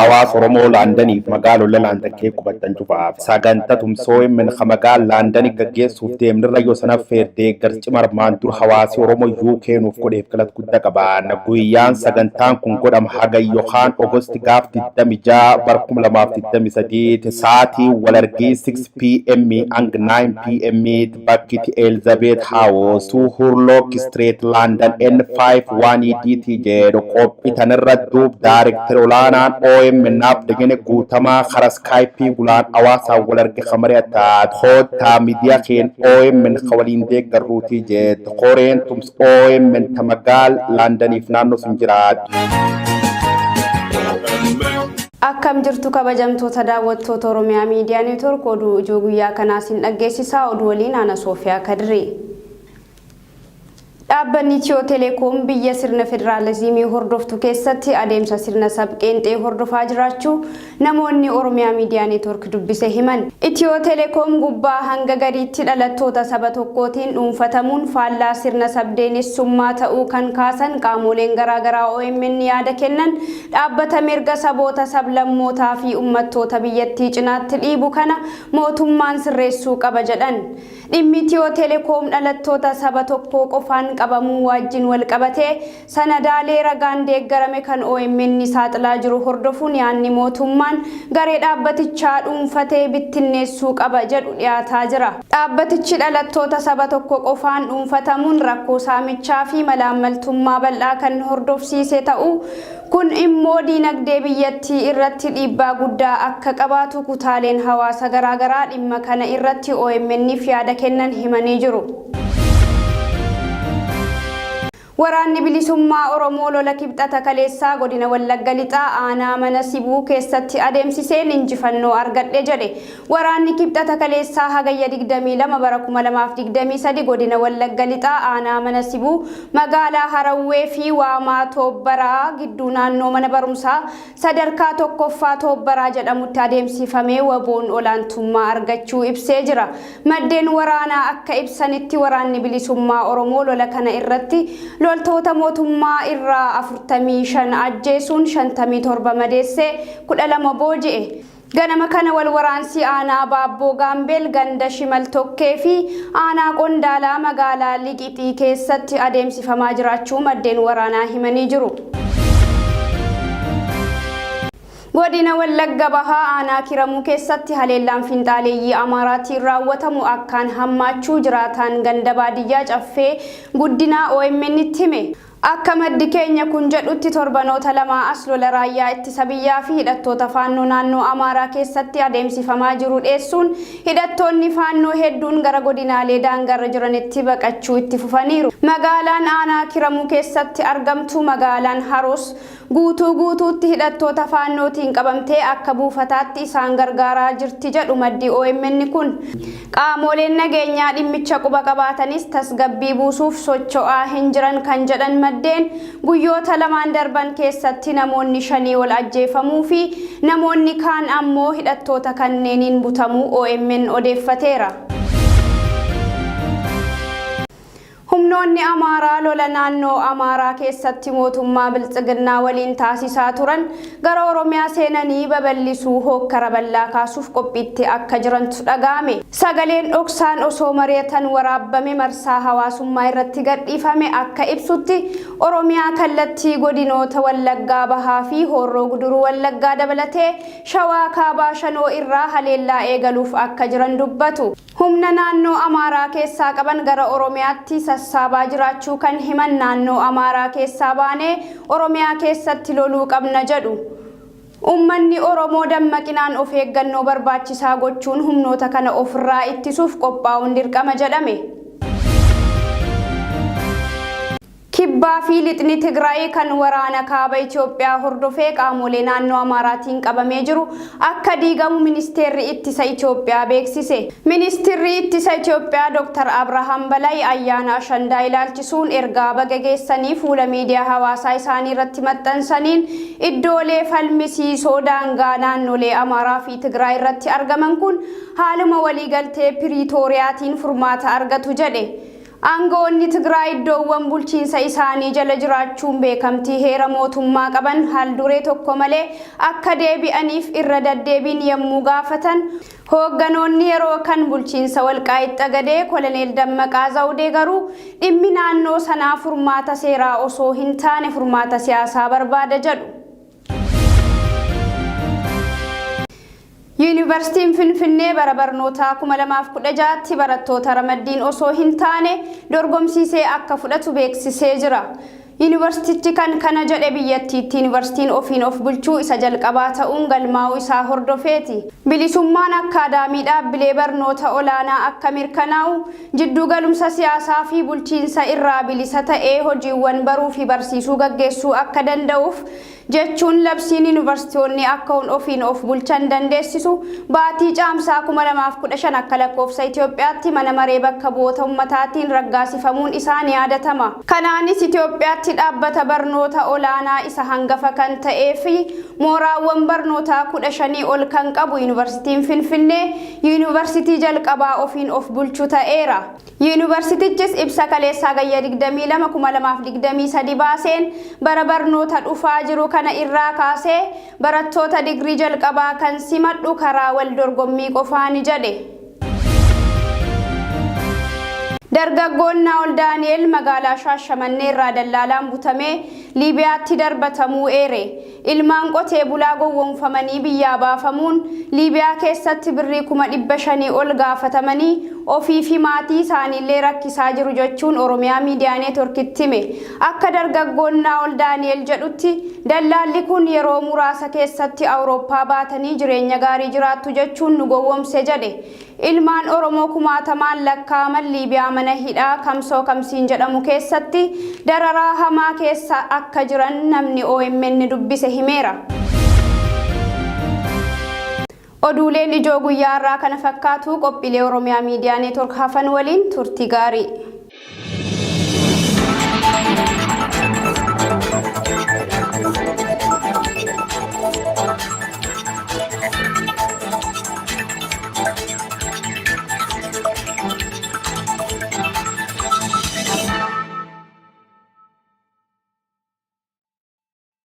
hawaasa Oromoo Laandaniif magaalaa Laandan kee qubattan cufaaf sagantaa tumsoo min magaalaa Laandanii gaggeessuuf deemnirra yoo sanaaf feerdee garci marmaan dur hawaasi Oromoo UK nuuf godheef galata guddaa qabaan guyyaan sagantaan kun godhama haga Yohaan Ogosti gaaf 26 bar 2023 sa'aatii walargii 6 pm hanga 9 pm bakkiti Elizabeth House Hurlock Street London N51DT jedhu qophii tanirra duub Director olaanaan OMN naaf degene guutamaa karaa Skype gulaan hawaasa walargii khamariyataa hoota miidiyaa keen OMN khawaliin deeggaruutii jedhu qoreen tums OMN tamagaal Londoniif naannoo sun jiraatu. Akkam jirtu kabajamtoota daawwattoota Oromiyaa Miidiyaa Neetwork oduu ijoo guyyaa kanaa sin dhaggeessisaa oduu waliin ana Soofiyaa Kadri. Dhaabbanni Itiyoo Teleekoom biyya sirna federaalizimii hordoftu keessatti adeemsa sirna sabqeenxee hordofaa jiraachuu namoonni Oromiyaa Miidiyaa Neetwork dubbise himan. Itiyoo Teleekoom gubbaa hanga gadiitti dhalattoota saba tokkootiin dhuunfatamuun faallaa sirna sabdeenessummaa ta'uu kan kaasan qaamoleen garaagaraa OMN yaada kennan dhaabbata mirga saboota sablammootaa fi uummattoota biyyattii cinaatti dhiibu kana mootummaan sirreessuu qaba jedhan. Dhimmi Itiyoo Teleekoom dhalattoota saba tokkoo qofaan qabamuu wajjin wal qabatee sanadaalee ragaan deeggarame kan OMN saaxilaa jiru hordofuun yaanni mootummaan garee dhaabbatichaa dhuunfatee bittinneessuu qaba jedhu dhiyaataa jira. Dhaabbatichi dhalattoota saba tokko qofaan dhuunfatamuun rakkoo saamichaa fi malaammaltummaa bal'aa kan hordofsiise ta'uu kun immoo diinagdee biyyattii irratti dhiibbaa guddaa akka qabaatu kutaaleen hawaasa garaagaraa dhimma kana irratti OMN'if yaada kennan himanii jiru. Waraanni bilisummaa Oromoo lola kibxata kaleessaa godina Wallagga Lixaa aanaa mana Sibuu keessatti adeemsiseen injifannoo argadhe jedhe. Waraanni kibxata kaleessaa hagayya 22 bara 2023 godina Wallagga Lixaa aanaa mana Sibuu magaalaa Harawwee fi Waamaa Toobbaraa gidduu naannoo mana barumsaa sadarkaa tokkoffaa Toobbaraa jedhamutti adeemsifamee waboon olaantummaa argachuu ibsee jira. Maddeen waraanaa akka ibsanitti waraanni bilisummaa Oromoo lola kana irratti loltoota mootummaa irraa 45 ajjeesuun 57 madeessee 12 booji'e. Ganama kana wal waraansi aanaa Baabboo Gaambeel ganda Shimal Tokkee fi aanaa Qondaalaa magaalaa Liqixii keessatti adeemsifamaa jiraachuu maddeen waraanaa himanii jiru. Godina Wallagga Bahaa aanaa Kiramuu keessatti haleellaan finxaaleeyyii Amaaraatiin raawwatamu akkaan hammaachuu jiraataan ganda baadiyyaa caffee guddinaa OMN'tti hime. Akka maddi keenya kun jedhutti torbanoota lama as lola raayyaa ittisa biyyaa fi hidhattoota faannoo naannoo Amaaraa keessatti adeemsifamaa jiru dheessuun hidhattoonni faannoo hedduun gara godinaalee daangarra jiranitti baqachuu itti fufaniiru. Magaalaan aanaa Kiramuu keessatti argamtu magaalaan Haroos guutuutti hidhattoota faannootiin qabamtee akka buufataatti isaan gargaaraa jirti jedhu maddi OMN kun. Qaamoleen nageenyaa dhimmicha quba qabaatanis tasgabbii buusuuf socho'aa hin jiran kan jedhan maddeen guyyoota lamaan darban keessatti namoonni 5 wal ajjeefamuu fi namoonni kaan ammoo hidhattoota kanneeniin butamuu OMN odeeffateera. Humnoonni Amaaraa lola naannoo Amaaraa keessatti mootummaa Biltsiginnaa waliin taasisaa turan gara Oromiyaa seenanii babal'isuu hokkara bal'aa kaasuuf qophiitti akka jirantu dhaga'ame. Sagaleen dhoksaan osoo mari'atan waraabame marsaa hawaasummaa irratti gadhiifame akka ibsutti Oromiyaa kallattii godinoota Wallaggaa Bahaa fi Horroo Guduruu Wallaggaa dabalatee Shawaa Kaabaa Shanoo irraa haleellaa eegaluuf akka jiran dubbatu. Humna naannoo Amaaraa keessaa qaban gara Oromiyaatti sassaabaa jiraachuu kan himan naannoo Amaaraa keessaa baanee Oromiyaa keessatti loluu qabna jedhu. Uummanni Oromoo dammaqinaan of eeggannoo barbaachisaa gochuun humnoota kana ofirraa ittisuuf qophaa'uun dirqama jedhame. Kibbaa fi lixni Tigraay kan waraana kaaba Itoophiyaa hordofee qaamolee naannoo Amaaraatiin qabamee jiru akka diigamu ministeerri ittisa Itoophiyaa beeksise. Ministeerri ittisa Itoophiyaa Dr. Abrahaam Balay ayyaana Ashandaa ilaalchisuun ergaa baga geessanii fuula miidiyaa hawaasaa isaanii irratti maxxansaniin iddoolee falmisiisoo daangaa naannolee Amaaraa fi Tigraay irratti argaman kun haaluma waliigaltee Piriitooriyaatiin furmaata argatu jedhe. Aangoonni Tigraay iddoowwan bulchiinsa isaanii jala jiraachuun beekamtii heera mootummaa qaban haal duree tokko malee akka deebi'aniif irra deddeebiin yommuu gaafatan hoogganoonni yeroo kan bulchiinsa Walqaayitti Xagadee Koloneel Dammaqaa Zawudee garuu dhimmi naannoo sanaa furmaata seeraa osoo hin taane furmaata siyaasaa barbaada jedhu. Yuunivarsiitiin Finfinnee bara barnootaa 2016tti barattoota ramaddiin osoo hin taane dorgomsiisee akka fudhatu beeksisee jira. Yuunivarsiitichi kan kana jedhe biyyattiitti yuunivarsiitiin ofiin of bulchuu isa jalqabaa ta'uun galmaa'uu isaa hordofeeti. Bilisummaan akkaadaamii dhaabbilee barnoota olaanaa akka mirkanaa'u jiddu galumsa siyaasaa fi bulchiinsa irraa bilisa ta'ee hojiiwwan baruu fi barsiisuu gaggeessuu akka danda'uuf jechuun labsiin yuunivarsiitonni akka ofiin of bulchan dandeessisu baatii caamsaa 2015 akka lakkoofsa Itoophiyaatti mana maree bakka bu'oota ummataatiin raggaasifamuun isaa ni yaadatama. Kanaanis Itoophiyaatti dhaabbata barnoota olaanaa isa hangafa kan ta'ee fi mooraawwan barnootaa 15 ol kan qabu yuunivarsiitiin Finfinnee yuunivarsiitii jalqabaa ofiin of bulchuu ta'eera. Yuunivarsiitichis ibsa kaleessaa gayya 22/2023 baaseen bara barnoota dhufaa jiru kana irraa kaasee barattoota digrii jalqabaa kan simadhu karaa wal dorgommii qofaani jedhe. Dargaggoon Naa'ol Daani'el magaalaa Shaashamannee irraa dallaalaan butamee Liibiyaatti darbatamuu eere. Ilmaan qotee bulaa gowwoomfamanii biyyaa baafamuun Liibiyaa keessatti birrii 500 ol gaafatamanii ofii fi maatii isaaniillee rakkisaa jiru jechuun Oromiyaa Miidiyaa Neetworkitti hime. Akka dargaggoon Naa'ol Daani'el jedhutti dallaalli kun yeroo muraasa keessatti Awurooppaa baatanii jireenya gaarii jiraattu jechuun nu gowwoomse jedhe. Ilmaan Oromoo kumaatamaan lakkaa'aman Liibiyaa mana hidhaa Kamsoo Kamsiin jedhamu keessatti dararaa hamaa keessa akka jiran namni OMN dubbise himeera. Oduuleen ijoo guyyaa irraa kana fakkaatu qophiilee Oromiyaa Miidiyaa Neetwork hafan waliin turtii gaarii.